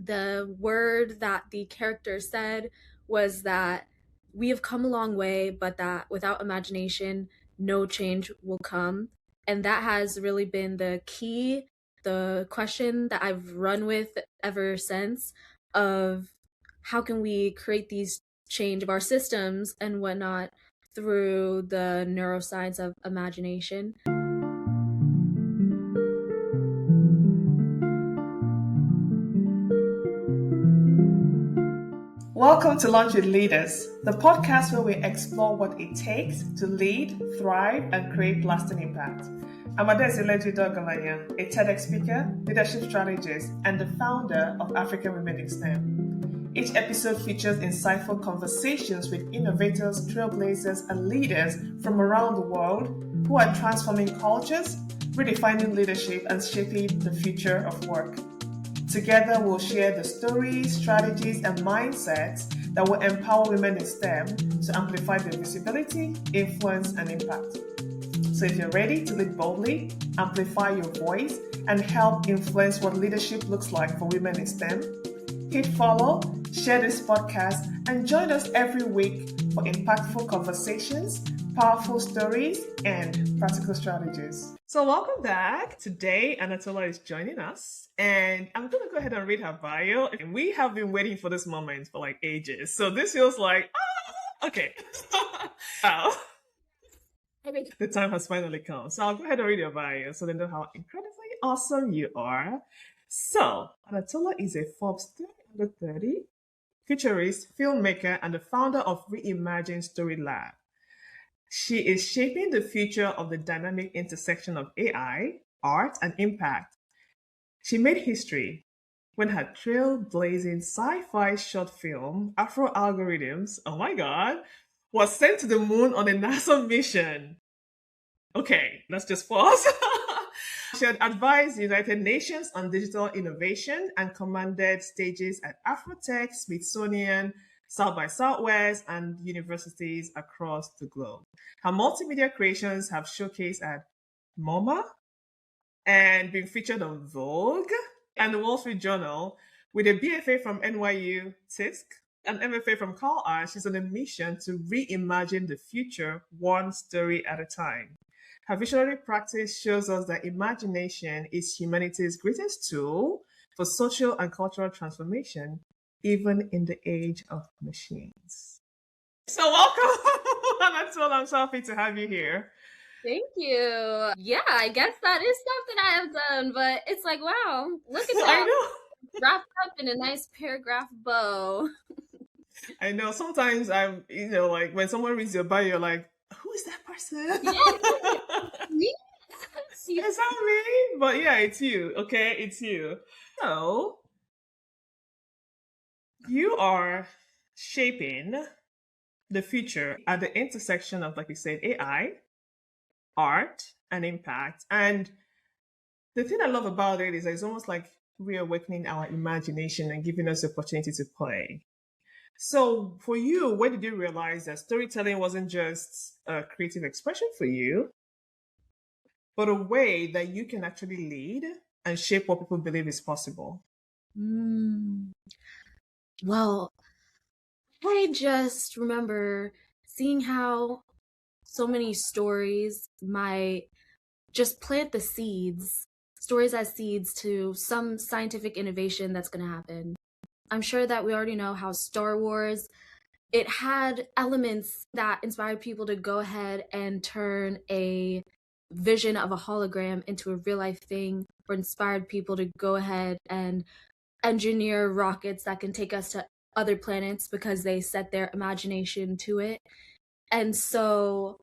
The word that the character said was that we have come a long way, but that without imagination, no change will come. And that has really been the key, the question that I've run with ever since of how can we create these change of our systems and whatnot through the neuroscience of imagination. Welcome to Lunch with Leaders, the podcast where we explore what it takes to lead, thrive, and create lasting impact. I'm Adesileju Dogalanya, a TEDx speaker, leadership strategist, and the founder of African Women in STEM. Each episode features insightful conversations with innovators, trailblazers, and leaders from around the world who are transforming cultures, redefining leadership, and shaping the future of work. Together, we'll share the stories, strategies, and mindsets that will empower women in STEM to amplify their visibility, influence, and impact. So if you're ready to lead boldly, amplify your voice, and help influence what leadership looks like for women in STEM, hit follow, share this podcast, and join us every week for impactful conversations, powerful stories, and practical strategies. So welcome back. Today, Anatola is joining us, and I'm going to go ahead and read her bio. And we have been waiting for this moment for like ages. So this feels like, okay. Wow. The time has finally come. So I'll go ahead and read your bio so they know how incredibly awesome you are. So Anatola is a Forbes 30 futurist, filmmaker, and the founder of Reimagine Story Lab. She is shaping the future of the dynamic intersection of AI, art, and impact. She made history when her trailblazing sci-fi short film, Afro Algorithms, oh my God, was sent to the moon on a NASA mission. Okay, let's just pause. She had advised the United Nations on digital innovation and commanded stages at Afrotech, Smithsonian, South by Southwest, and universities across the globe. Her multimedia creations have showcased at MoMA and been featured on Vogue and the Wall Street Journal. With a BFA from NYU TISC and MFA from Cal Arts, she's on a mission to reimagine the future one story at a time. Her visionary practice shows us that imagination is humanity's greatest tool for social and cultural transformation, even in the age of machines. So welcome, Anatola. I'm so happy to have you here. Thank you. Yeah, I guess that is something I have done, but it's like, wow, look at that. I know. Wrapped up in a nice paragraph bow. I know. Sometimes I'm, like when someone reads your bio, you're like, who is that person? Me? Is that me? But yeah, it's you. Okay, it's you. So you are shaping the future at the intersection of, like you said, AI, art, and impact. And the thing I love about it is that it's almost like reawakening our imagination and giving us the opportunity to play. So for you, when did you realize that storytelling wasn't just a creative expression for you, but a way that you can actually lead and shape what people believe is possible? Well, I just remember seeing how so many stories might just plant the seeds, stories as seeds to some scientific innovation that's going to happen. I'm sure that we already know how Star Wars, it had elements that inspired people to go ahead and turn a vision of a hologram into a real life thing, or inspired people to go ahead and engineer rockets that can take us to other planets because they set their imagination to it. And so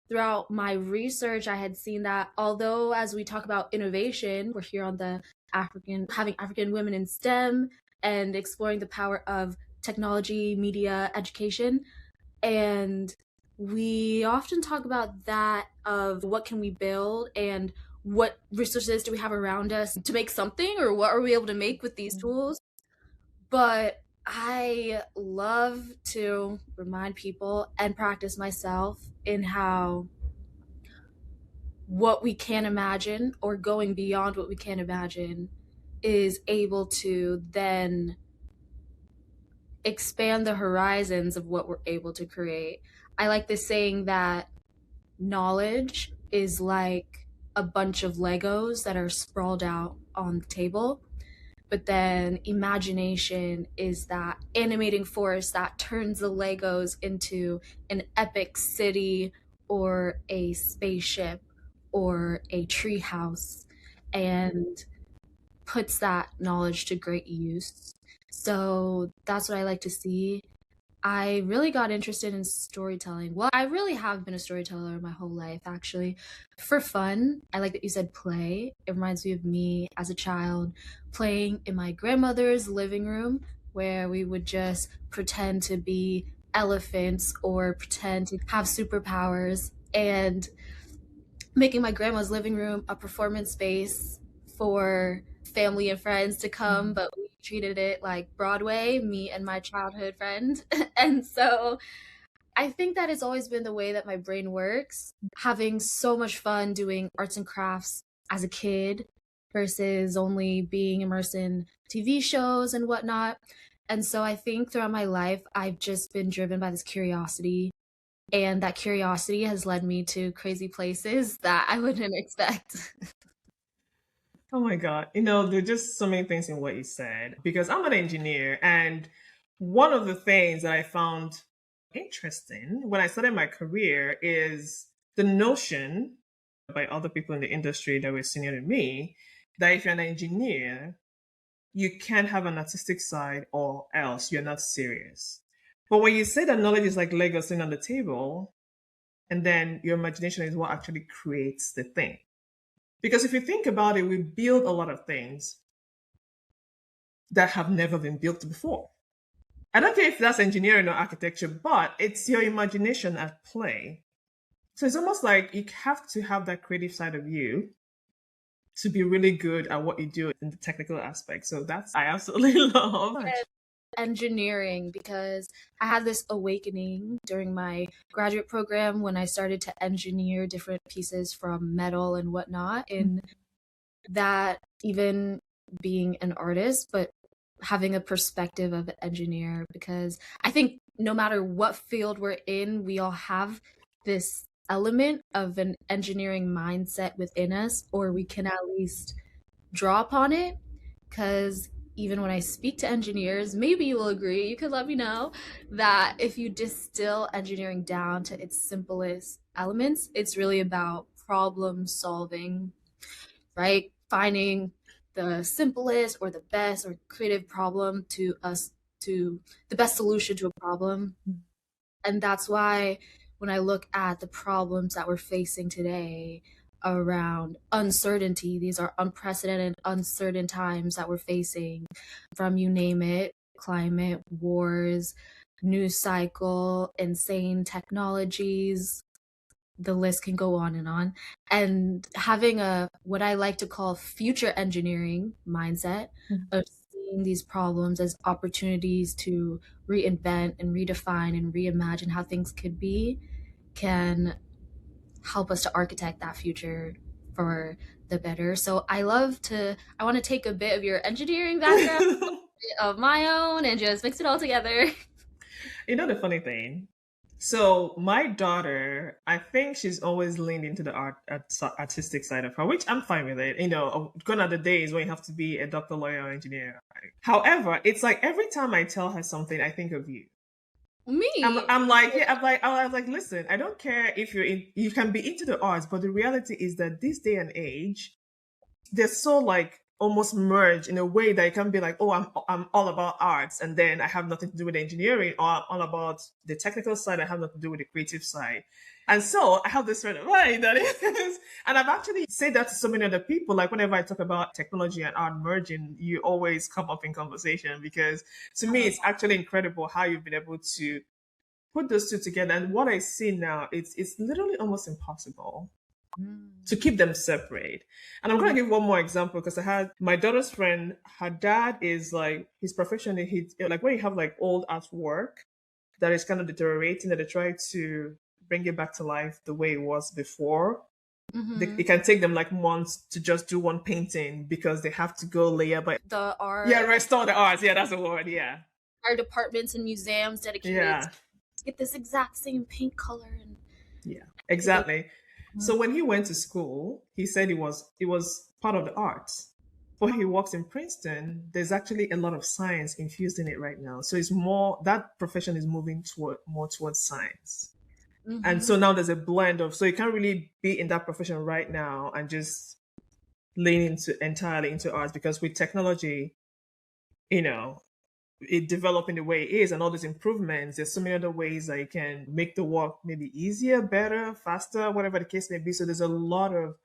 throughout my research, I had seen that although as we talk about innovation, we're here on the having African women in STEM and exploring the power of technology, media, education. And we often talk about that of what can we build and what resources do we have around us to make something, or what are we able to make with these tools. But I love to remind people and practice myself in how what we can imagine or going beyond what we can imagine is able to then expand the horizons of what we're able to create. I like this saying that knowledge is like a bunch of Legos that are sprawled out on the table. But then imagination is that animating force that turns the Legos into an epic city or a spaceship or a treehouse and puts that knowledge to great use. So that's what I like to see. I really got interested in storytelling. Well, I really have been a storyteller my whole life, actually. For fun, I like that you said play. It reminds me of me as a child playing in my grandmother's living room where we would just pretend to be elephants or pretend to have superpowers and making my grandma's living room a performance space for family and friends to come, but we treated it like Broadway, me and my childhood friend. And so I think that has always been the way that my brain works, having so much fun doing arts and crafts as a kid versus only being immersed in TV shows and whatnot. And so I think throughout my life, I've just been driven by this curiosity, and that curiosity has led me to crazy places that I wouldn't expect. Oh my God. There are just so many things in what you said because I'm an engineer. And one of the things that I found interesting when I started my career is the notion by other people in the industry that were senior to me that if you're an engineer, you can't have an artistic side or else you're not serious. But when you say that knowledge is like Lego sitting on the table, and then your imagination is what actually creates the thing. Because if you think about it, we build a lot of things that have never been built before. I don't care if that's engineering or architecture, but it's your imagination at play. So it's almost like you have to have that creative side of you to be really good at what you do in the technical aspect. So that's I absolutely love. Engineering, because I had this awakening during my graduate program when I started to engineer different pieces from metal and whatnot, in that even being an artist, but having a perspective of an engineer, because I think no matter what field we're in, we all have this element of an engineering mindset within us, or we can at least draw upon it. Because even when I speak to engineers, maybe you will agree, you could let me know, that if you distill engineering down to its simplest elements, it's really about problem solving, right? Finding the simplest or the best or creative problem to us, to the best solution to a problem. And that's why when I look at the problems that we're facing today around uncertainty, these are unprecedented, uncertain times that we're facing, from you name it, climate, wars, news cycle, insane technologies, the list can go on and on. And having a what I like to call future engineering mindset of seeing these problems as opportunities to reinvent and redefine and reimagine how things could be can help us to architect that future for the better. So I want to take a bit of your engineering background, of my own, and just mix it all together. The funny thing. So my daughter, I think she's always leaned into the artistic side of her, which I'm fine with it. Gone are the days when you have to be a doctor, lawyer, or engineer. However, it's like every time I tell her something, I think of you. I'm, Me. I'm like, yeah, I'm like, listen, I don't care if you can be into the arts, but the reality is that this day and age, they're so like almost merged in a way that it can be like, oh, I'm all about arts, and then I have nothing to do with engineering, or I'm all about the technical side, I have nothing to do with the creative side. And so I have this friend of mine that is, and I've actually said that to so many other people. Like whenever I talk about technology and art merging, you always come up in conversation because to me, it's actually incredible how you've been able to put those two together. And what I see now, it's literally almost impossible to keep them separate. And I'm going to give one more example because I had my daughter's friend, her dad is like, his profession, he like when you have like old artwork that is kind of deteriorating, that they try to bring it back to life the way it was before. Mm-hmm. It can take them like months to just do one painting because they have to go layer by. The Yeah, art, restore the art. Yeah, that's the word. Yeah. our departments and museums dedicated to Yeah. get this exact same paint color and Yeah. they, Exactly. So when he went to school, he said it was part of the arts. But he works in Princeton. There's actually a lot of science infused in it right now. So it's more that profession is moving toward more towards science. And mm-hmm. so now there's a blend of so you can't really be in that profession right now and just lean into entirely into arts because with technology, you know, it developing the way it is and all these improvements, there's so many other ways that you can make the work maybe easier, better, faster, whatever the case may be. So there's a lot of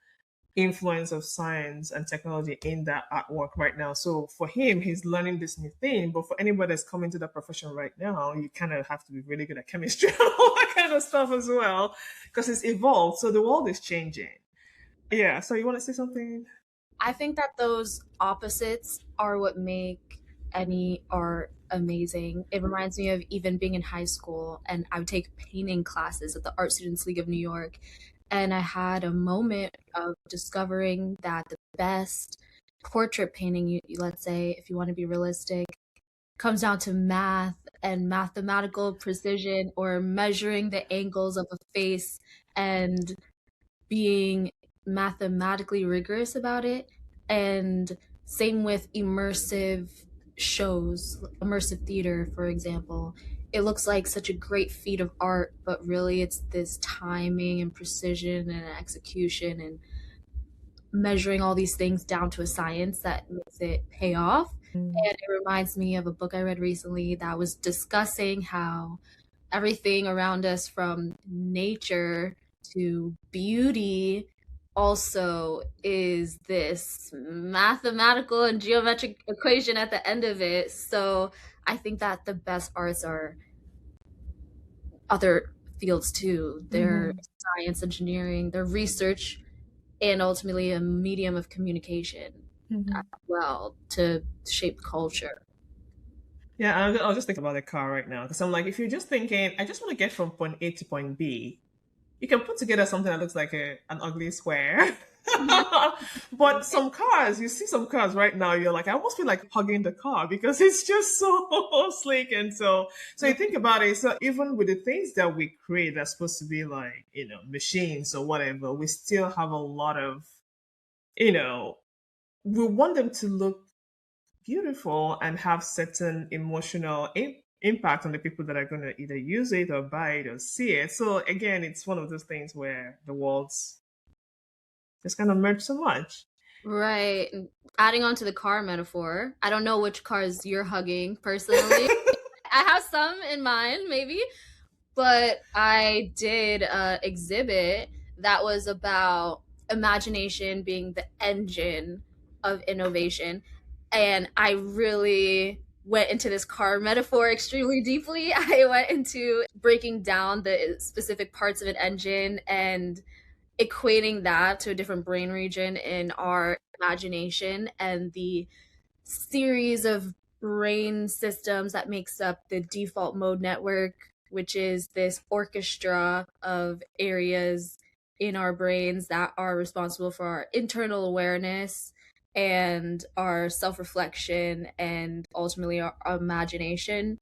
influence of science and technology in that artwork right now. So for him, he's learning this new thing. But for anybody that's coming to that profession right now, you kind of have to be really good at chemistry and all that kind of stuff as well, because it's evolved. So the world is changing. Yeah. So you want to say something? I think that those opposites are what make any art amazing. It reminds me of even being in high school, and I would take painting classes at the Art Students League of New York. And I had a moment of discovering that the best portrait painting, let's say, if you want to be realistic, comes down to math and mathematical precision or measuring the angles of a face and being mathematically rigorous about it. And same with immersive shows, immersive theater, for example. It looks like such a great feat of art, but really it's this timing and precision and execution and measuring all these things down to a science that makes it pay off. Mm. And it reminds me of a book I read recently that was discussing how everything around us from nature to beauty also is this mathematical and geometric equation at the end of it. So I think that the best arts are other fields too. They're Mm-hmm. science, engineering, they're research, and ultimately a medium of communication as Mm-hmm. well to shape culture. Yeah, I was just thinking about the car right now because I'm like, if you're just thinking, I just want to get from point A to point B, you can put together something that looks like an ugly square. But some cars, you see some cars right now, you're like, I almost feel like hugging the car because it's just so sleek and so you think about it. So even with the things that we create that's supposed to be like, machines or whatever, we still have a lot of, you know, we want them to look beautiful and have certain emotional impact on the people that are going to either use it or buy it or see it. So again, it's one of those things where the worlds just kind of merge so much. Right. Adding on to the car metaphor, I don't know which cars you're hugging personally. I have some in mind, maybe, but I did exhibit that was about imagination being the engine of innovation. And I really went into this car metaphor extremely deeply. I went into breaking down the specific parts of an engine and equating that to a different brain region in our imagination and the series of brain systems that makes up the default mode network, which is this orchestra of areas in our brains that are responsible for our internal awareness and our self-reflection and ultimately our imagination.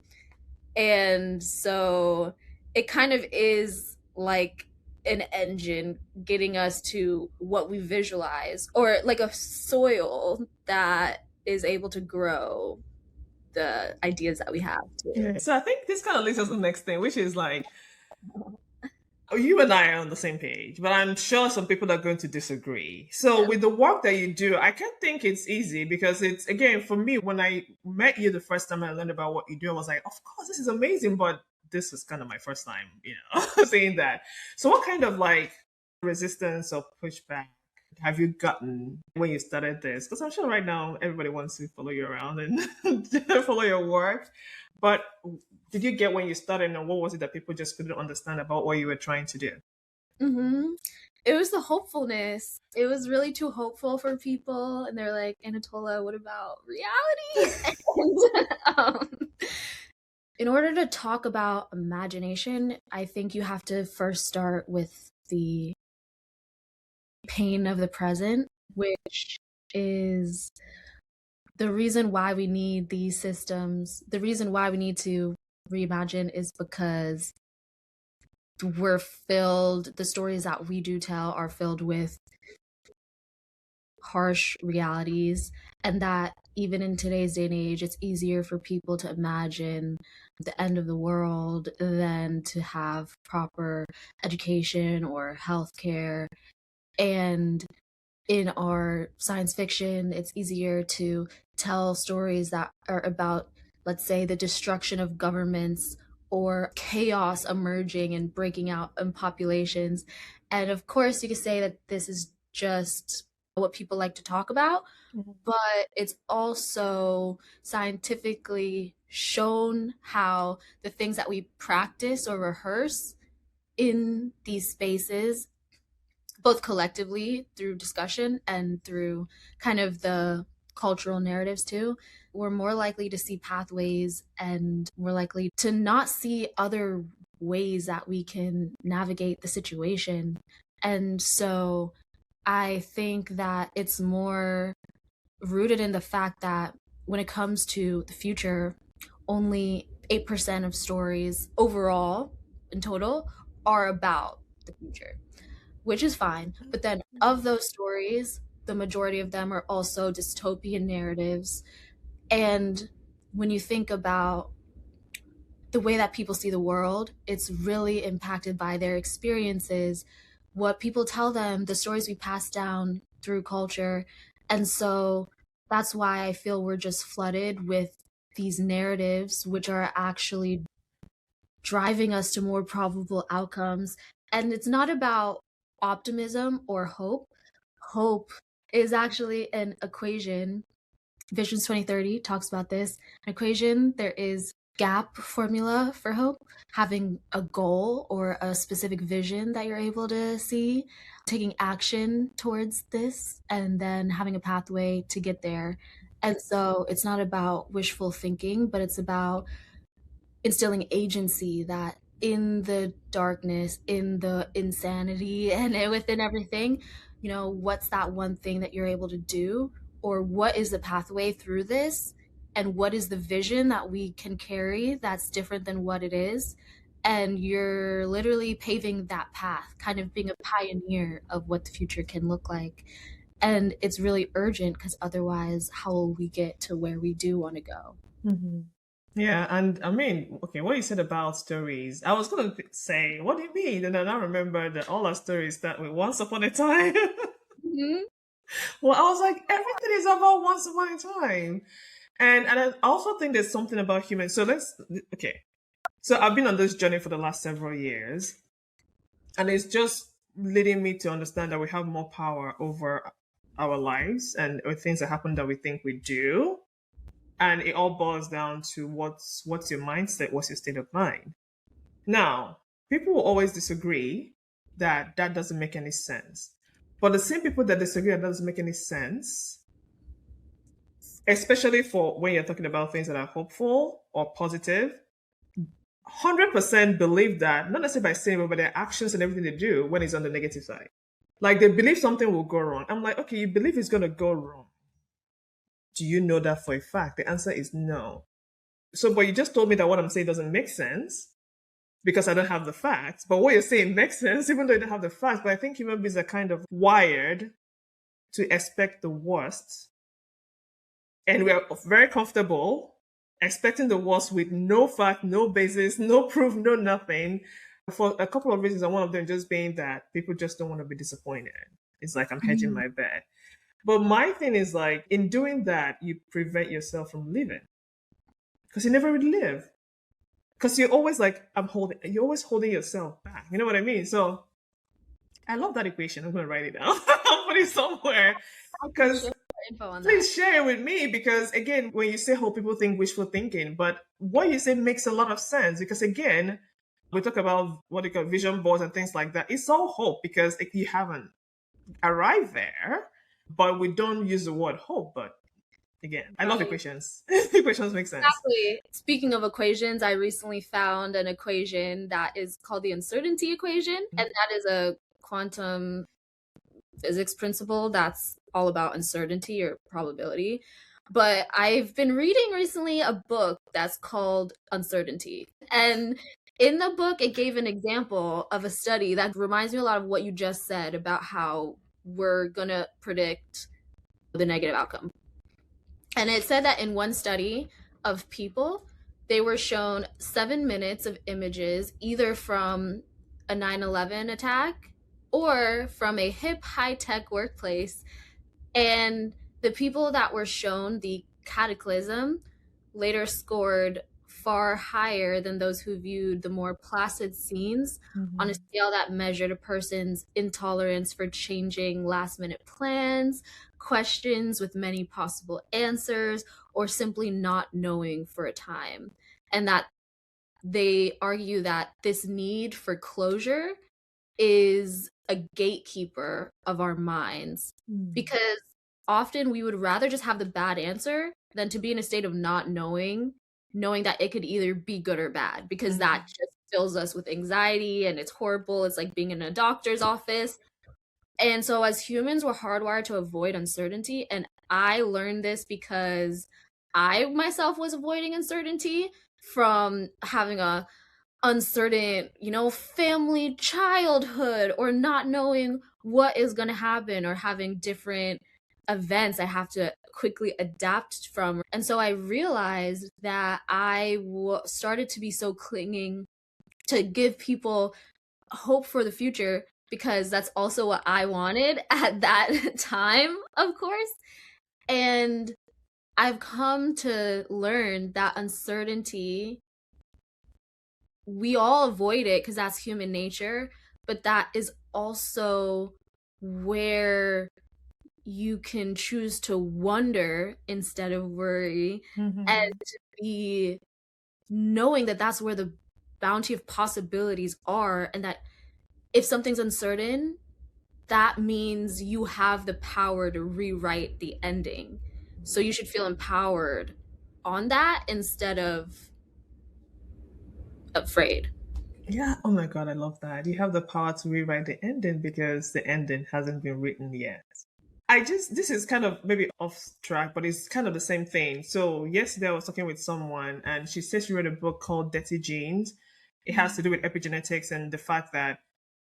And so it kind of is like an engine getting us to what we visualize, or like a soil that is able to grow the ideas that we have too. Yeah. So I think this kind of leads us to the next thing, which is like, you and I are on the same page, but I'm sure some people are going to disagree. So Yeah. with the work that you do, I can't think it's easy because it's again for me when I met you the first time I learned about what you do, I was like, of course, this is amazing, but this is kind of my first time, saying that. So what kind of like resistance or pushback have you gotten when you started this? Because I'm sure right now everybody wants to follow you around and follow your work. But did you get when you started, and what was it that people just couldn't understand about what you were trying to do? Mm-hmm. It was the hopefulness. It was really too hopeful for people, and they're like, Anatola, what about reality? And, in order to talk about imagination, I think you have to first start with the pain of the present, which is the reason why we need these systems. The reason why we need to reimagine is because the stories that we do tell are filled with harsh realities, and that even in today's day and age, it's easier for people to imagine the end of the world than to have proper education or healthcare. And in our science fiction, it's easier to tell stories that are about, let's say, the destruction of governments or chaos emerging and breaking out in populations. And of course, you could say that this is just what people like to talk about, but it's also scientifically shown how the things that we practice or rehearse in these spaces, both collectively through discussion and through kind of the cultural narratives too, we're more likely to see pathways and we're likely to not see other ways that we can navigate the situation. And so I think that it's more rooted in the fact that when it comes to the future, only 8% of stories overall in total are about the future, which is fine. But then of those stories, the majority of them are also dystopian narratives. And when you think about the way that people see the world, it's really impacted by their experiences, what people tell them, the stories we pass down through culture. And so that's why I feel we're just flooded with these narratives, which are actually driving us to more probable outcomes. And it's not about optimism or hope. Hope is actually an equation. Visions 2030 talks about this. An equation, there is gap formula for hope, having a goal or a specific vision that you're able to see, taking action towards this, and then having a pathway to get there. And so it's not about wishful thinking, but it's about instilling agency, that in the darkness, in the insanity, and within everything, what's that one thing that you're able to do? Or what is the pathway through this? And what is the vision that we can carry that's different than what it is? And you're literally paving that path, kind of being a pioneer of what the future can look like. And it's really urgent because otherwise, how will we get to where we do want to go? Mm-hmm. Yeah, and I mean, okay, what you said about stories, I was going to say, what do you mean? And then I remember that all our stories start with once upon a time. Mm-hmm. Well, I was like, everything is about once upon a time. And I also think there's something about humans. So okay. So I've been on this journey for the last several years, and it's just leading me to understand that we have more power over our lives and things that happen that we think we do. And it all boils down to what's your mindset, what's your state of mind. Now, people will always disagree that that doesn't make any sense. But the same people that disagree that doesn't make any sense, especially for when you're talking about things that are hopeful or positive, 100% believe that, not necessarily by saying it, but their actions and everything they do when it's on the negative side. Like they believe something will go wrong. I'm like, okay, you believe it's going to go wrong. Do you know that for a fact? The answer is no. So, but you just told me that what I'm saying doesn't make sense because I don't have the facts. But what you're saying makes sense, even though you don't have the facts. But I think human beings are kind of wired to expect the worst. And we're very comfortable expecting the worst with no fact, no basis, no proof, no nothing. For a couple of reasons, and one of them just being that people just don't want to be disappointed. It's like I'm hedging my bet. But my thing is like, in doing that, you prevent yourself from living because you never really live. Because you're always like, you're always holding yourself back. You know what I mean? So I love that equation. I'm going to write it down. I'll put it somewhere. Because please share it with me. Because again, when you say hope, people think wishful thinking. But what you say makes a lot of sense. Because again, we talk about what they call vision boards and things like that. It's all hope because you haven't arrived there. But we don't use the word hope. But again, I love equations. Equations make sense. Exactly. Speaking of equations, I recently found an equation that is called the uncertainty equation, and that is a quantum physics principle that's all about uncertainty or probability. But I've been reading recently a book that's called Uncertainty. And in the book, it gave an example of a study that reminds me a lot of what you just said about how we're going to predict the negative outcome. And it said that in one study of people, they were shown 7 minutes of images either from a 9/11 attack or from a hip, high tech workplace. And the people that were shown the cataclysm later scored far higher than those who viewed the more placid scenes on a scale that measured a person's intolerance for changing last minute plans, questions with many possible answers, or simply not knowing for a time. And that they argue that this need for closure is a gatekeeper of our minds because often we would rather just have the bad answer than to be in a state of not knowing that it could either be good or bad because that just fills us with anxiety and it's horrible. It's like being in a doctor's office. And so as humans, we're hardwired to avoid uncertainty. And I learned this because I myself was avoiding uncertainty from having a uncertain, family childhood or not knowing what is going to happen or having different events I have to quickly adapt from. And so I realized that started to be so clinging to give people hope for the future because that's also what I wanted at that time, of course. And I've come to learn that uncertainty, we all avoid it because that's human nature, but that is also where you can choose to wonder instead of worry and to be knowing that that's where the bounty of possibilities are, and that if something's uncertain, that means you have the power to rewrite the ending. So you should feel empowered on that instead of afraid. Yeah. Oh my God, I love that. You have the power to rewrite the ending because the ending hasn't been written yet. This is kind of maybe off track, but it's kind of the same thing. So, yesterday I was talking with someone and she said she read a book called Dirty Genes. It has to do with epigenetics and the fact that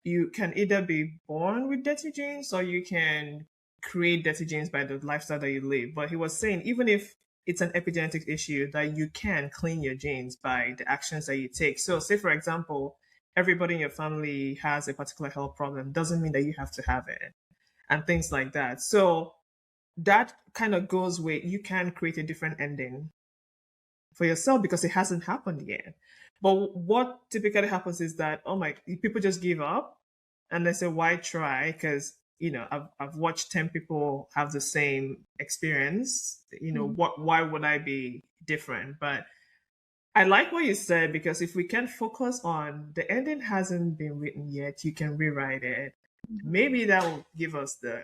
you can either be born with dirty genes or you can create dirty genes by the lifestyle that you live. But he was saying, even if it's an epigenetic issue, that you can clean your genes by the actions that you take. So, say, for example, everybody in your family has a particular health problem, doesn't mean that you have to have it, and things like that. So, that kind of goes with you can create a different ending for yourself because it hasn't happened yet. But what typically happens is that, oh my, people just give up and they say, why try? Because, I've watched 10 people have the same experience. Why would I be different? But I like what you said, because if we can focus on the ending hasn't been written yet, you can rewrite it. Maybe that will give us the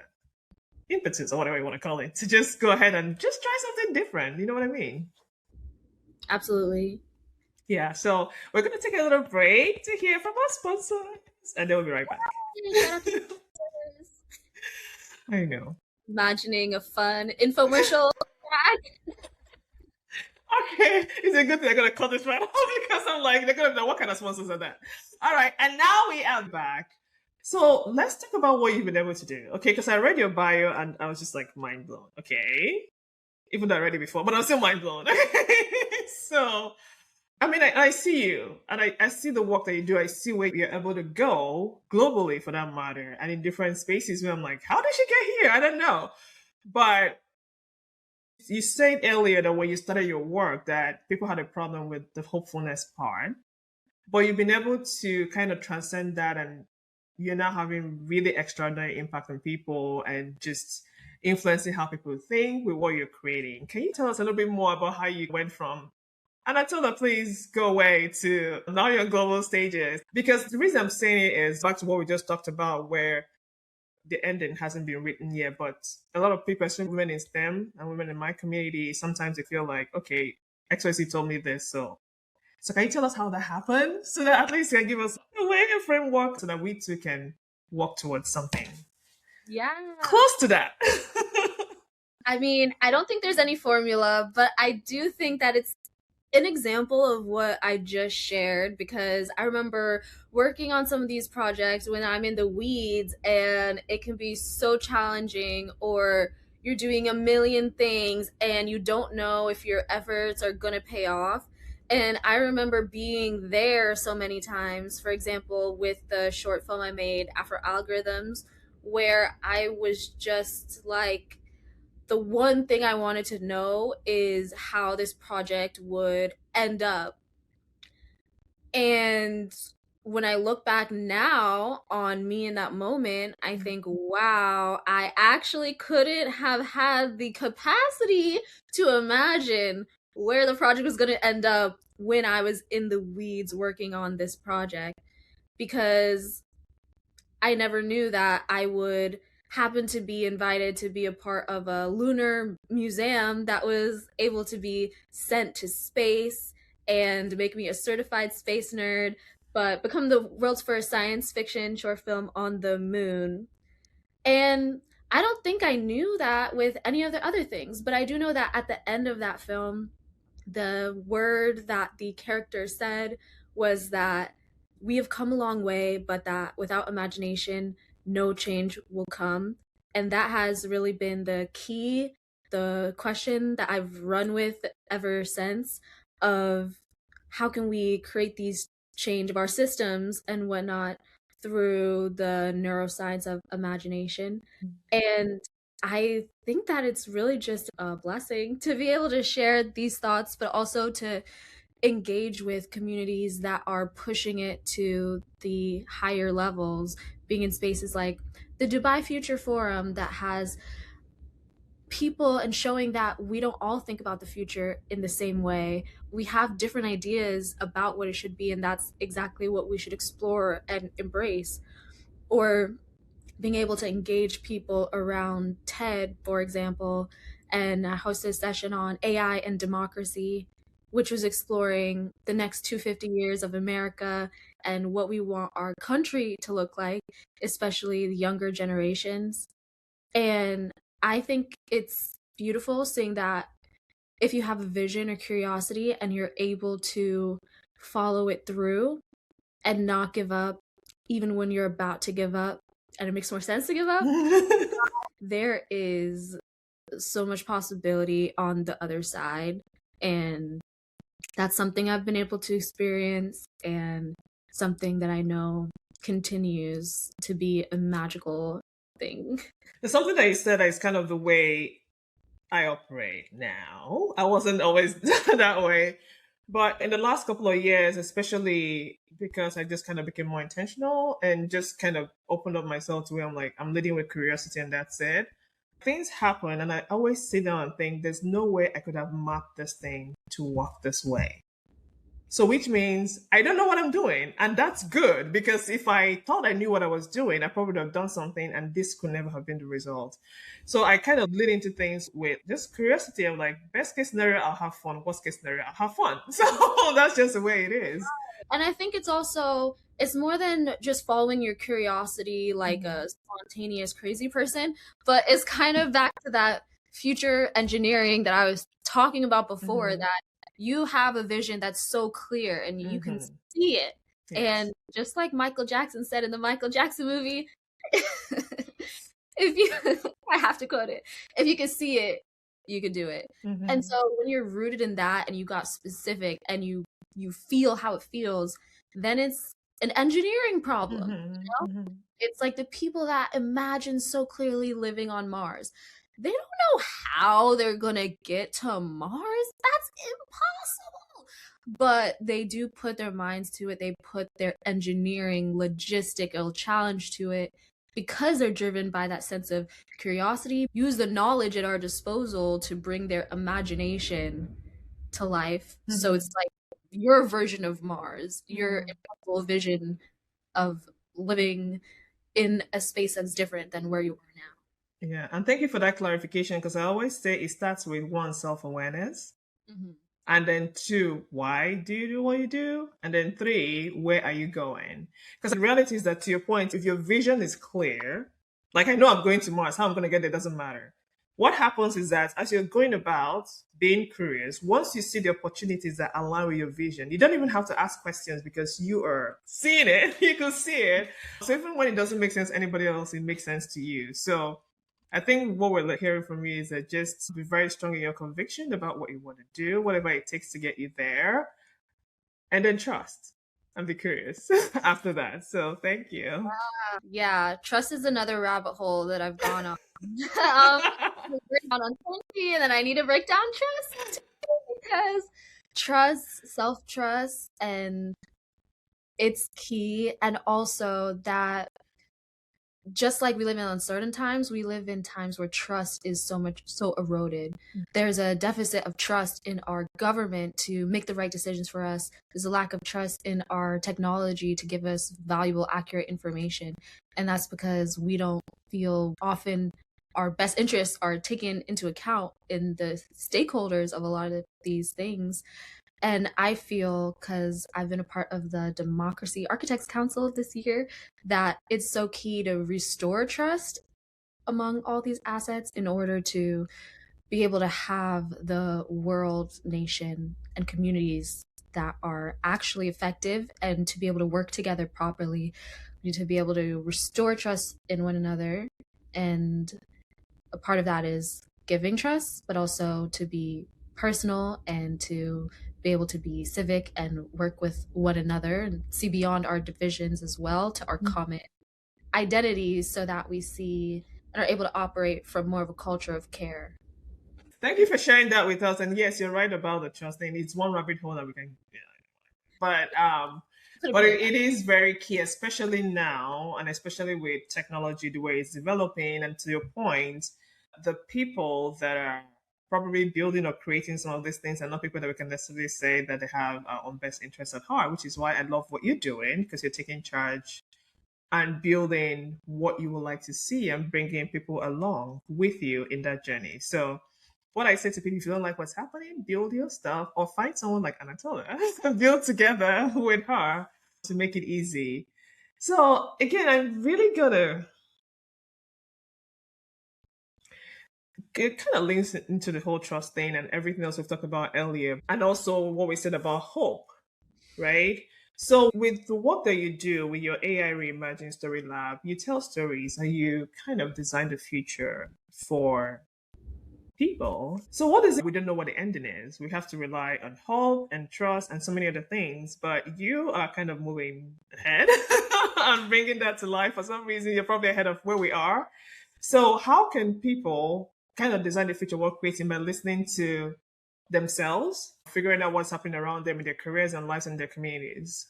impetus, or whatever you want to call it, to just go ahead and just try something different. You know what I mean? Absolutely. Yeah, so we're going to take a little break to hear from our sponsors, and then we'll be right back. I know. Imagining a fun infomercial track. Okay, it's a good thing I'm going to cut this right off because I'm like, they're going to know what kind of sponsors are that. All right, and now we are back. So let's talk about what you've been able to do. Okay, because I read your bio and I was just like mind blown. Okay, even though I read it before, but I'm still mind blown. So, I mean, I see you and I see the work that you do. I see where you're able to go globally, for that matter, and in different spaces where I'm like, how did she get here? I don't know. But you said earlier that when you started your work that people had a problem with the hopefulness part, but you've been able to kind of transcend that, and you're now having really extraordinary impact on people and just influencing how people think with what you're creating. Can you tell us a little bit more about how you went from Anatola, please go away, to now you're on global stages? Because the reason I'm saying it is back to what we just talked about, where the ending hasn't been written yet, but a lot of people, especially women in STEM and women in my community, sometimes they feel like, okay, XYZ told me this, so can you tell us how that happened, so that at least you can give us a way, a framework, so that we too can walk towards something? Yeah. Close to that. I mean, I don't think there's any formula, but I do think that it's an example of what I just shared because I remember working on some of these projects when I'm in the weeds and it can be so challenging, or you're doing a million things and you don't know if your efforts are going to pay off. And I remember being there so many times, for example, with the short film I made, After Algorithms, where I was just like, the one thing I wanted to know is how this project would end up. And when I look back now on me in that moment, I think, wow, I actually couldn't have had the capacity to imagine where the project was going to end up when I was in the weeds working on this project, because I never knew that I would happen to be invited to be a part of a lunar museum that was able to be sent to space and make me a certified space nerd, but become the world's first science fiction short film on the moon. And I don't think I knew that with any of the other things, but I do know that at the end of that film, the word that the character said was that we have come a long way, but that without imagination, no change will come. And that has really been the key, the question that I've run with ever since, of how can we create these change of our systems and whatnot through the neuroscience of imagination. And I think that it's really just a blessing to be able to share these thoughts, but also to engage with communities that are pushing it to the higher levels, being in spaces like the Dubai Future Forum that has people and showing that we don't all think about the future in the same way. We have different ideas about what it should be, and that's exactly what we should explore and embrace. Or being able to engage people around TED, for example, and I hosted a session on AI and democracy, which was exploring the next 250 years of America and what we want our country to look like, especially the younger generations. And I think it's beautiful seeing that if you have a vision or curiosity and you're able to follow it through and not give up, even when you're about to give up, and it makes more sense to give up, there is so much possibility on the other side. And that's something I've been able to experience, and something that I know continues to be a magical thing. There's something that you said that is kind of the way I operate now. I wasn't always that way. But in the last couple of years, especially because I just kind of became more intentional and just kind of opened up myself to where I'm like, I'm leading with curiosity and that's it. Things happen and I always sit down and think there's no way I could have mapped this thing to work this way. So, which means I don't know what I'm doing. And that's good because if I thought I knew what I was doing, I probably would have done something and this could never have been the result. So, I kind of lead into things with just curiosity of like, best case scenario, I'll have fun. Worst case scenario, I'll have fun. So, that's just the way it is. And I think it's also, it's more than just following your curiosity like Mhm. a spontaneous crazy person, but it's kind of back to that future engineering that I was talking about before, Mhm. that you have a vision that's so clear and you can Mhm. see it. Yes. And just like Michael Jackson said in the Michael Jackson movie, if you I have to quote it, if you can see it, you can do it. And Mhm. so when you're rooted in that and you got specific and you feel how it feels, then it's an engineering problem. Mhm. Mhm. It's like the people that imagine so clearly living on Mars. They don't know how they're gonna get to Mars. That's impossible. But they do put their minds to it. They put their engineering, logistical challenge to it because they're driven by that sense of curiosity. Use the knowledge at our disposal to bring their imagination to life. So it's Mhm. like your version of Mars, your Mhm. impossible vision of living in a space that's different than where you are now. Yeah. And thank you for that clarification because I always say it starts with one, self awareness. Mhm. And then two, why do you do what you do? And then three, where are you going? Because the reality is that to your point, if your vision is clear, Like I know I'm going to Mars, how I'm going to get there doesn't matter. What happens is that as you're going about being curious, once you see the opportunities that align with your vision, you don't even have to ask questions because you are seeing it. You can see it. So even when it doesn't make sense to anybody else, it makes sense to you. So I think what we're hearing from you is that just be very strong in your conviction about what you want to do, whatever it takes to get you there, and then trust and be curious after that. So thank you. Yeah, trust is another rabbit hole that I've gone on. I break down uncertainty, and then I need to break down trust because trust, self-trust, and it's key. And also that just like we live in uncertain times, we live in times where trust is so eroded. There's a deficit of trust in our government to make the right decisions for us. There's a lack of trust in our technology to give us valuable, accurate information. And that's because we don't feel often our best interests are taken into account in the stakeholders of a lot of these things. And I feel, because I've been a part of the Democracy Architects Council this year, that it's so key to restore trust among all these assets in order to be able to have the world, nation, and communities that are actually effective and to be able to work together properly. We need to be able to restore trust in one another. And a part of that is giving trust, but also to be personal and to be able to be civic and work with one another and see beyond our divisions as well to our common identities so that we see and are able to operate from more of a culture of care. Thank you for sharing that with us. And yes, you're right about the trust thing. It's one rabbit hole that we can, yeah. But it is very key, especially now, and especially with technology, the way it's developing. And to your point, the people that are probably building or creating some of these things are not people that we can necessarily say that they have our own best interests at heart, which is why I love what you're doing because you're taking charge and building what you would like to see and bringing people along with you in that journey. So, what I say to people, if you don't like what's happening, build your stuff or find someone like Anatola and build together with her to make it easy. So, again, I'm really gonna, it kind of links into the whole trust thing and everything else we've talked about earlier, and also what we said about hope, right? So, with the work that you do with your AI Reimagine Story Lab, you tell stories and you kind of design the future for people. So, what is it? We don't know what the ending is. We have to rely on hope and trust and so many other things, but you are kind of moving ahead and bringing that to life. For some reason, you're probably ahead of where we are. So, how can people kind of design the future work creating by listening to themselves, figuring out what's happening around them in their careers and lives and their communities?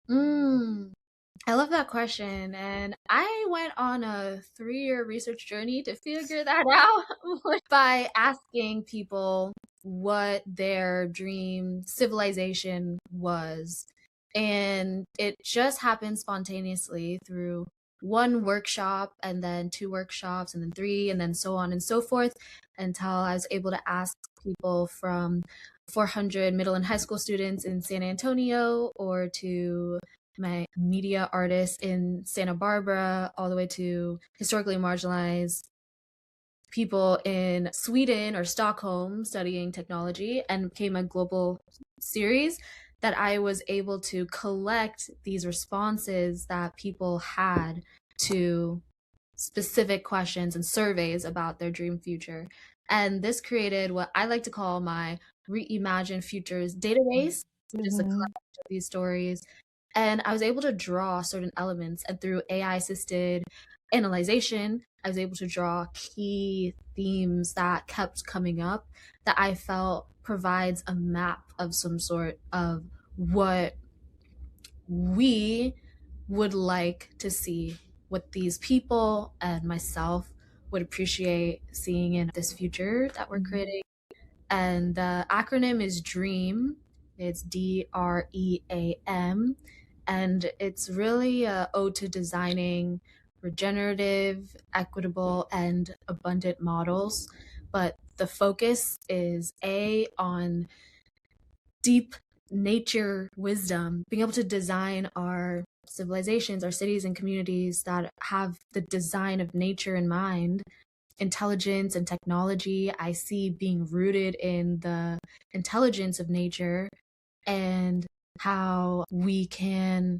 Mm, I love that question. And I went on a 3-year research journey to figure that out by asking people what their dream civilization was. And it just happened spontaneously through one workshop and then 2 workshops and then 3 and then so on and so forth until I was able to ask people from 400 middle and high school students in San Antonio or to my media artists in Santa Barbara, all the way to historically marginalized people in Sweden or Stockholm studying technology, and became a global series that I was able to collect these responses that people had to specific questions and surveys about their dream future. And this created what I like to call my Reimagine Futures database, which is a Mm-hmm. collection of these stories. And I was able to draw certain elements, and through AI assisted analyzation, I was able to draw key themes that kept coming up that I felt provides a map of some sort of what we would like to see, what these people and myself would appreciate seeing in this future that we're creating. And the acronym is DREAM. It's DREAM. And it's really a ode to designing regenerative, equitable, and abundant models. But the focus is A, on deep nature wisdom, being able to design our civilizations, our cities and communities that have the design of nature in mind, intelligence and technology, I see being rooted in the intelligence of nature and how we can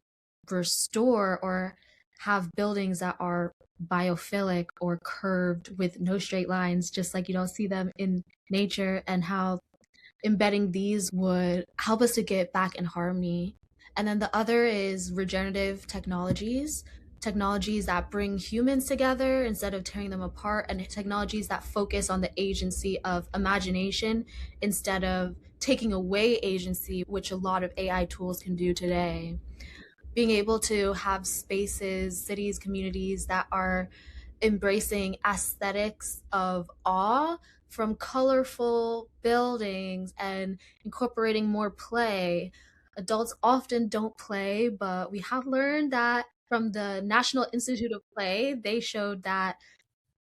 restore or have buildings that are biophilic or curved with no straight lines, just like you don't see them in nature, and how embedding these would help us to get back in harmony. And then the other is regenerative technologies, technologies that bring humans together instead of tearing them apart, and technologies that focus on the agency of imagination instead of taking away agency, which a lot of AI tools can do today. Being able to have spaces, cities, communities that are embracing aesthetics of awe, from colorful buildings and incorporating more play. Adults often don't play, but we have learned that from the National Institute of Play, they showed that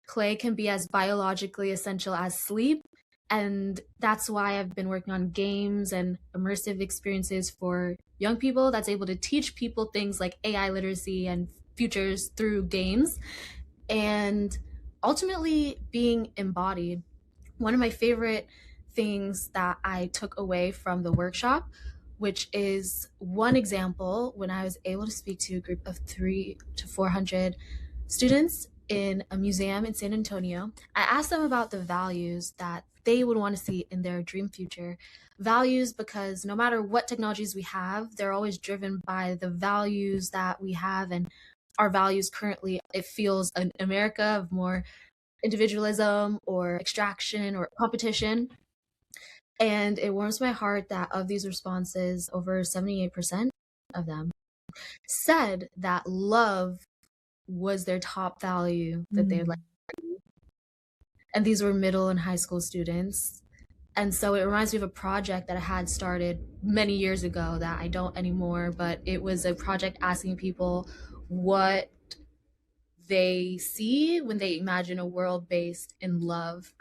play can be as biologically essential as sleep. And that's why I've been working on games and immersive experiences for young people that's able to teach people things like AI literacy and futures through games, and ultimately being embodied. One of my favorite things that I took away from the workshop, which is one example when I was able to speak to a group of 300 to 400 students in a museum in San Antonio. I asked them about the values that they would want to see in their dream future. Values, because no matter what technologies we have, they're always driven by the values that we have. And our values currently, it feels an America of more individualism or extraction or competition. And it warms my heart that of these responses, over 78% of them said that love was their top value that they would like. And these were middle and high school students. And so it reminds me of a project that I had started many years ago that I don't anymore, but it was a project asking people what they see when they imagine a world based in love.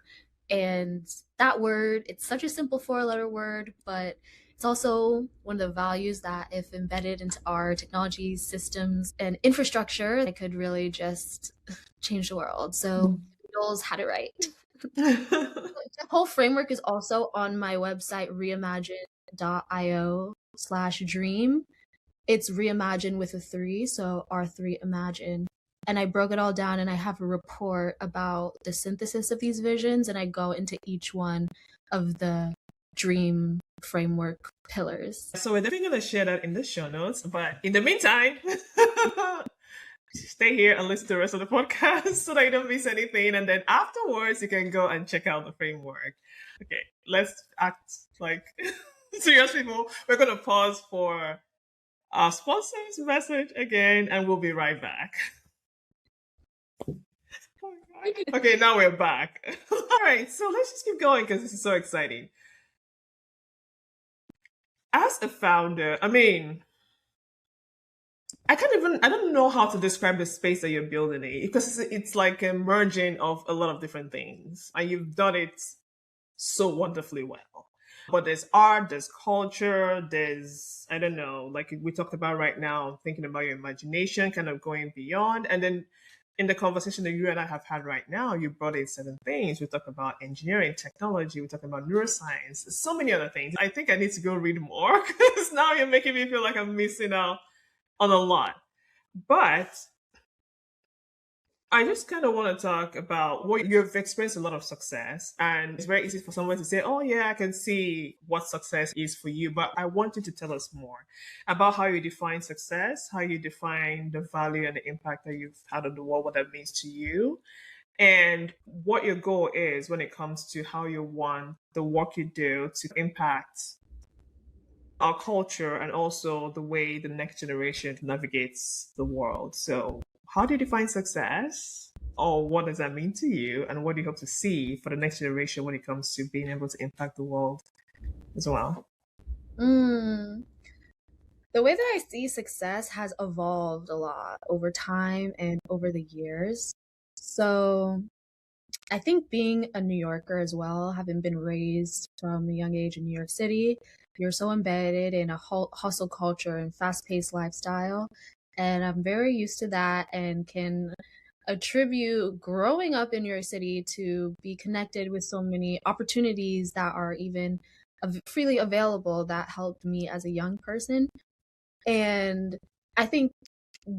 And that word, it's such a simple 4 letter word, but it's also one of the values that, if embedded into our technology systems and infrastructure, it could really just change the world. So Jules had it right. The whole framework is also on my website, reimagine.io/dream. It's reimagine with a three, so R3 Imagine. And I broke it all down, and I have a report about the synthesis of these visions, and I go into each one of the dream framework pillars. So we're definitely going to share that in the show notes. But in the meantime, stay here and listen to the rest of the podcast so that you don't miss anything. And then afterwards, you can go and check out the framework. Okay, let's act like serious people. We're going to pause for our sponsor's message again, and we'll be right back. Okay, now we're back. All right, so let's just keep going because this is so exciting. As a founder, I don't know how to describe the space that you're building it, because it's like a merging of a lot of different things, and you've done it so wonderfully well. But there's art, there's culture, there's, I don't know, like we talked about right now, thinking about your imagination, kind of going beyond. And then in the conversation that you and I have had right now, you brought in certain things. We talked about engineering, technology, we talked about neuroscience, so many other things. I think I need to go read more because now you're making me feel like I'm missing out on a lot. But I just kind of want to talk about what you've experienced a lot of success, and it's very easy for someone to say, "Oh yeah, I can see what success is for you." But I want you to tell us more about how you define success, how you define the value and the impact that you've had on the world, what that means to you, and what your goal is when it comes to how you want the work you do to impact our culture and also the way the next generation navigates the world. So, how do you define success? Or what does that mean to you? And what do you hope to see for the next generation when it comes to being able to impact the world as well? Mm. The way that I see success has evolved a lot over time and over the years. So I think being a New Yorker as well, having been raised from a young age in New York City, you're so embedded in a hustle culture and fast paced lifestyle. And I'm very used to that and can attribute growing up in New York City to be connected with so many opportunities that are even freely available that helped me as a young person. And I think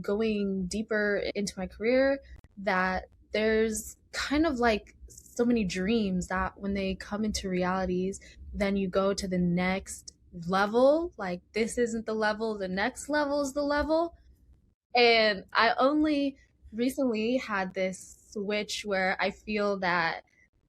going deeper into my career that there's kind of like so many dreams that when they come into realities, then you go to the next level. Like, this isn't the level, the next level is the level. And I only recently had this switch where I feel that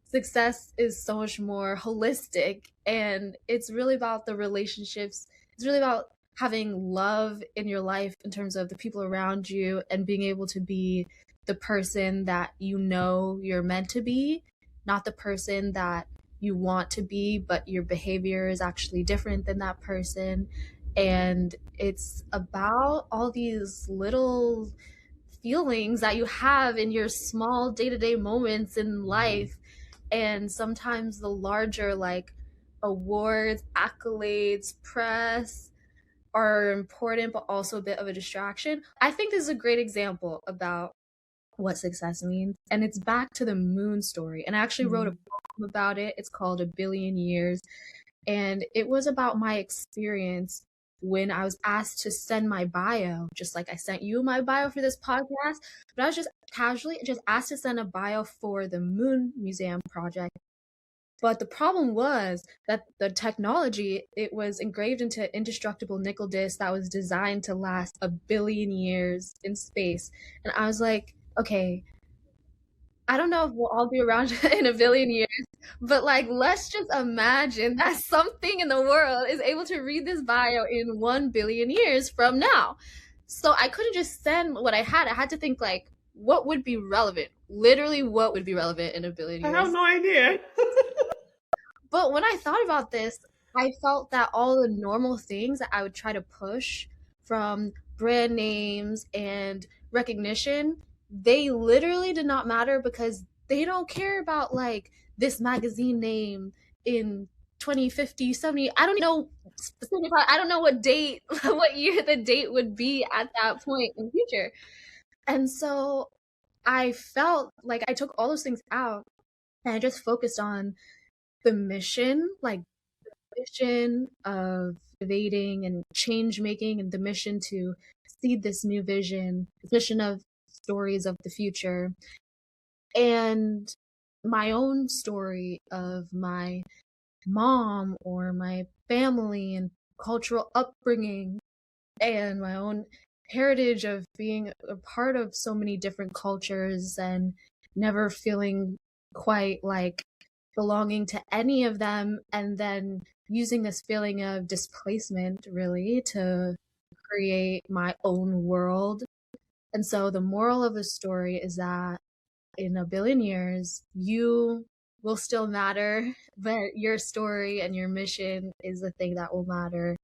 success is so much more holistic and it's really about the relationships. It's really about having love in your life in terms of the people around you and being able to be the person that you know you're meant to be, not the person that you want to be, but your behavior is actually different than that person. And it's about all these little feelings that you have in your small day-to-day moments in life. And sometimes the larger, like, awards, accolades, press are important, but also a bit of a distraction. I think this is a great example about what success means. And it's back to the moon story. And I actually wrote a Mm. poem about it. It's called A Billion Years. And it was about my experience when I was asked to send my bio, just like I sent you my bio for this podcast. But I was just casually just asked to send a bio for the Moon Museum project. But the problem was that the technology, it was engraved into indestructible nickel disc that was designed to last a billion years in space. And I was like, okay, I don't know if we'll all be around in a billion years, but like, let's just imagine that something in the world is able to read this bio in 1 billion years from now. So I couldn't just send what I had. I had to think, like, what would be relevant? Literally, what would be relevant in a billion I have years? no idea. But when I thought about this, I felt that all the normal things that I would try to push, from brand names and recognition, they literally did not matter because they don't care about, like, this magazine name in 2050, 70. I don't know specifically, I don't know what date, what year the date would be at that point in the future. And so I felt like I took all those things out and I just focused on the mission, like mission of innovating and change making, and the mission to seed this new vision, this mission of stories of the future, and my own story of my mom or my family and cultural upbringing and my own heritage of being a part of so many different cultures and never feeling quite like belonging to any of them, and then using this feeling of displacement really to create my own world. And so the moral of the story is that in a billion years, you will still matter, but your story and your mission is the thing that will matter,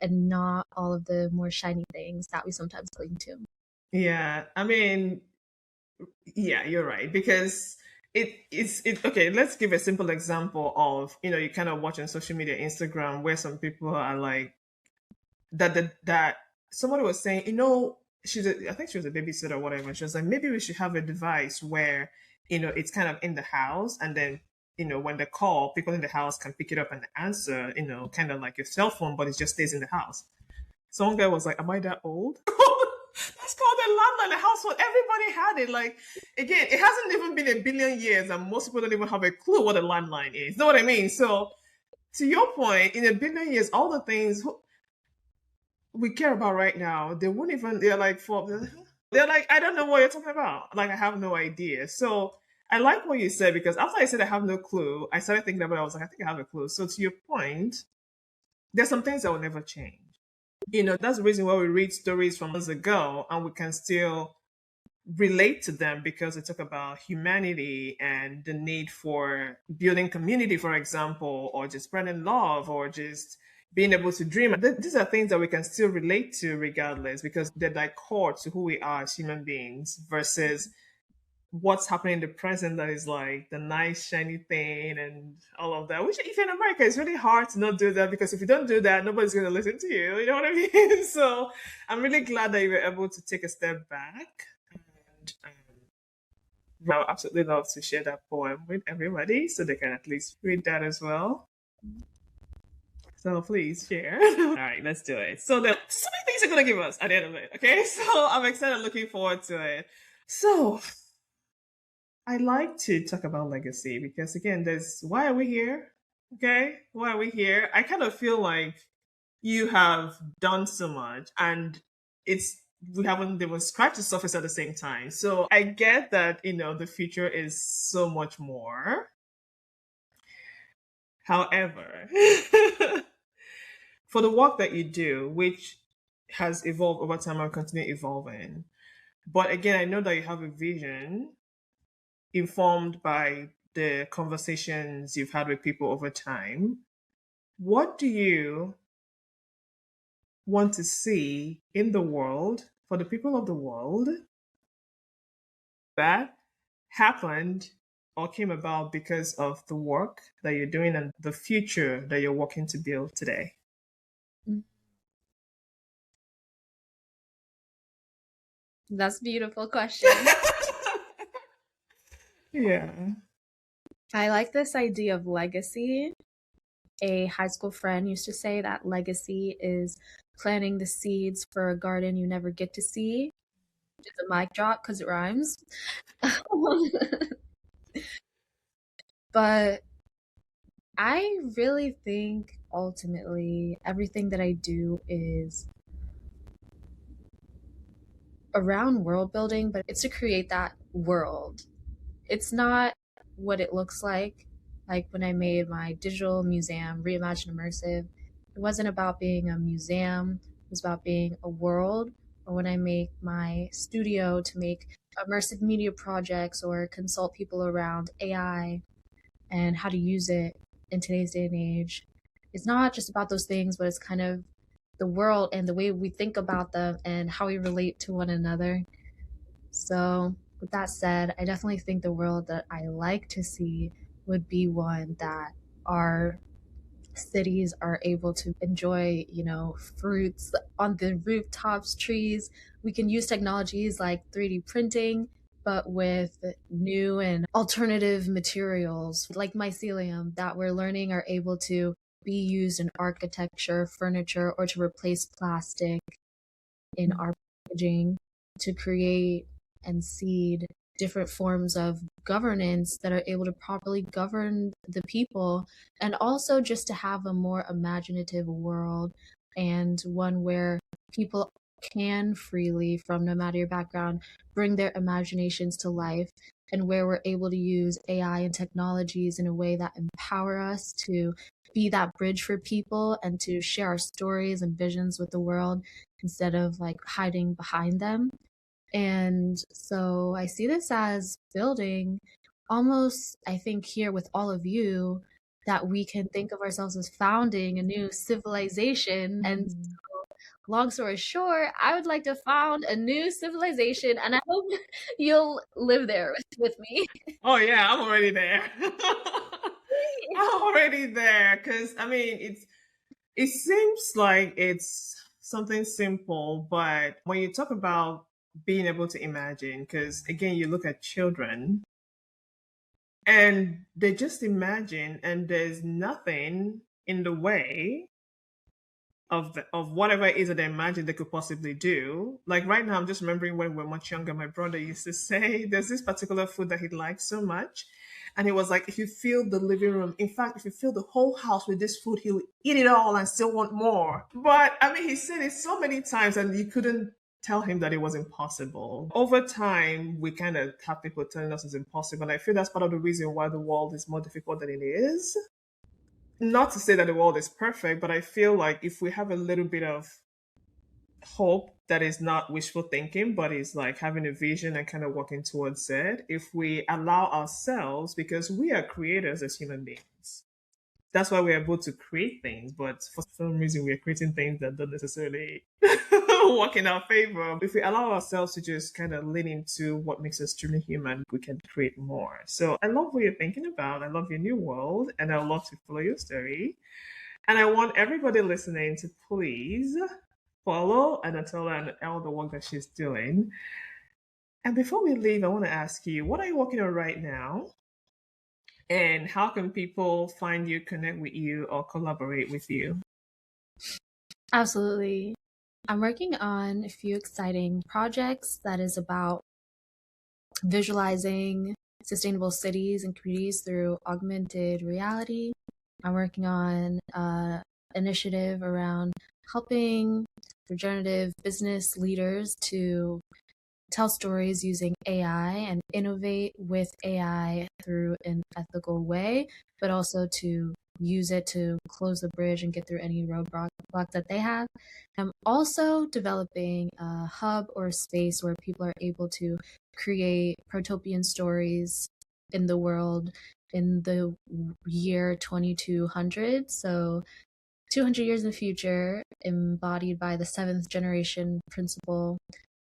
and not all of the more shiny things that we sometimes cling to. Yeah, I mean, yeah, you're right because it's okay. Let's give a simple example of you kind of watch on social media, Instagram, where some people are like that somebody was saying, I think she was a babysitter or whatever. She was like, maybe we should have a device where it's kind of in the house, and then when they call, people in the house can pick it up and answer, kind of like your cell phone, but it just stays in the house. Some guy was like, am I that old? That's called a landline, a household. Everybody had it. Like, again, it hasn't even been a billion years, and most people don't even have a clue what a landline is. You know what I mean? So, to your point, in a billion years, all the things we care about right now, they won't even, they're like, I don't know what you're talking about. Like, I have no idea. So, I like what you said because after I said I have no clue, I started thinking about it. I was like, I think I have a clue. So, to your point, there's some things that will never change. That's the reason why we read stories from months ago and we can still relate to them because they talk about humanity and the need for building community, for example, or just spreading love or just being able to dream. These are things that we can still relate to regardless because they're like core to who we are as human beings versus what's happening in the present that is like the nice shiny thing and all of that. Which, if you're in America, it's really hard to not do that, because if you don't do that, nobody's going to listen to you. You know what I mean? So I'm really glad that you were able to take a step back. And I would absolutely love to share that poem with everybody so they can at least read that as well. So please share. All right, let's do it. So the so many things are gonna give us at the end of it. Okay, so I'm excited, looking forward to it. So I like to talk about legacy because, again, there's why are we here? Okay, why are we here? I kind of feel like you have done so much, and it's we haven't even scratched the surface at the same time. So I get that, the future is so much more. However, for the work that you do, which has evolved over time and continue evolving, but again, I know that you have a vision informed by the conversations you've had with people over time. What do you want to see in the world for the people of the world that happened or came about because of the work that you're doing and the future that you're working to build today? That's a beautiful question. Yeah. I like this idea of legacy. A high school friend used to say that legacy is planting the seeds for a garden you never get to see. It's a mic drop because it rhymes. But I really think ultimately everything that I do is around world building, but it's to create that world. It's not what it looks like. Like when I made my digital museum, Reimagine Immersive, it wasn't about being a museum, it was about being a world. Or when I make my studio to make immersive media projects or consult people around AI and how to use it in today's day and age, it's not just about those things, but it's kind of the world and the way we think about them and how we relate to one another. So, with that said, I definitely think the world that I like to see would be one that our cities are able to enjoy, fruits on the rooftops, trees. We can use technologies like 3D printing, but with new and alternative materials like mycelium that we're learning are able to be used in architecture, furniture, or to replace plastic in our packaging to create and seed different forms of governance that are able to properly govern the people, and also just to have a more imaginative world and one where people can freely, from no matter your background, bring their imaginations to life, and where we're able to use AI and technologies in a way that empower us to be that bridge for people and to share our stories and visions with the world instead of like hiding behind them. And so I see this as building almost, I think, here with all of you, that we can think of ourselves as founding a new civilization. And long story short, I would like to found a new civilization, and I hope you'll live there with me. Oh yeah, I'm already there. I'm already there because, I mean, it seems like it's something simple, but when you talk about being able to imagine, because again, you look at children and they just imagine, and there's nothing in the way of whatever it is that they imagine they could possibly do. Like right now, I'm just remembering when we were much younger, my brother used to say there's this particular food that he liked so much. And he was like, if you fill the living room, in fact, if you fill the whole house with this food, he'll eat it all and still want more. But I mean, he said it so many times and you couldn't tell him that it was impossible. Over time, we kind of have people telling us it's impossible. And I feel that's part of the reason why the world is more difficult than it is. Not to say that the world is perfect, but I feel like if we have a little bit of hope that is not wishful thinking, but is like having a vision and kind of working towards it, if we allow ourselves, because we are creators as human beings, That's why we're able to create things, but for some reason we're creating things that don't necessarily work in our favor. If we allow ourselves to just kind of lean into what makes us truly human, we can create more. So I love what you're thinking about. I love your new world, and I love to follow your story. And I want everybody listening to please follow Anatola and all the work that she's doing. And before we leave, I want to ask you, what are you working on right now? And how can people find you, connect with you, or collaborate with you? Absolutely. I'm working on a few exciting projects that is about visualizing sustainable cities and communities through augmented reality. I'm working on an initiative around helping regenerative business leaders to tell stories using AI and innovate with AI through an ethical way, but also to use it to close the bridge and get through any roadblock that they have. I'm also developing a hub or a space where people are able to create protopian stories in the world in the year 2200. So 200 years in the future, embodied by the seventh generation principle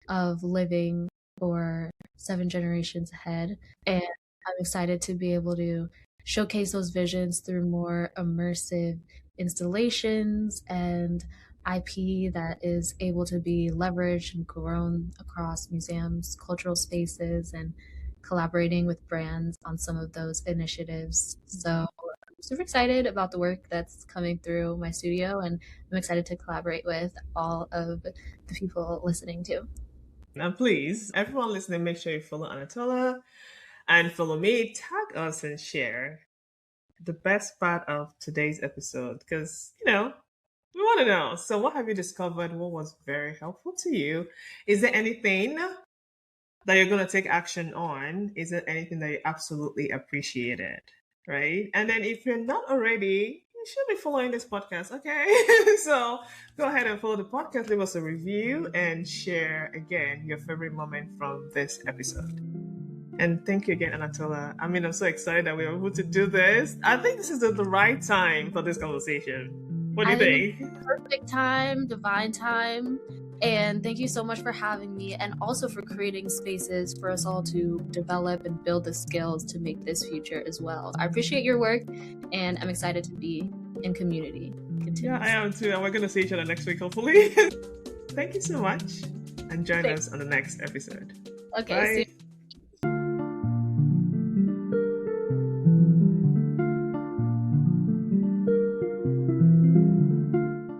of living for 7 generations ahead. And I'm excited to be able to showcase those visions through more immersive installations and IP that is able to be leveraged and grown across museums, cultural spaces, and collaborating with brands on some of those initiatives. So I'm super excited about the work that's coming through my studio, and I'm excited to collaborate with all of the people listening too. And please, everyone listening, make sure you follow Anatola and follow me, tag us, and share the best part of today's episode because, we want to know. So, what have you discovered? What was very helpful to you? Is there anything that you're going to take action on? Is there anything that you absolutely appreciated? Right. And then, if you're not already, you should be following this podcast. Okay. So, go ahead and follow the podcast, leave us a review, and share again your favorite moment from this episode. And thank you again, Anatola. I mean, I'm so excited that we were able to do this. I think this is the right time for this conversation. What do I you think think? it's perfect time, divine time. And thank you so much for having me and also for creating spaces for us all to develop and build the skills to make this future as well. I appreciate your work and I'm excited to be in community. Yeah, I am too. And we're going to see each other next week, hopefully. Thank you so much. And join us on the next episode. Okay, Bye.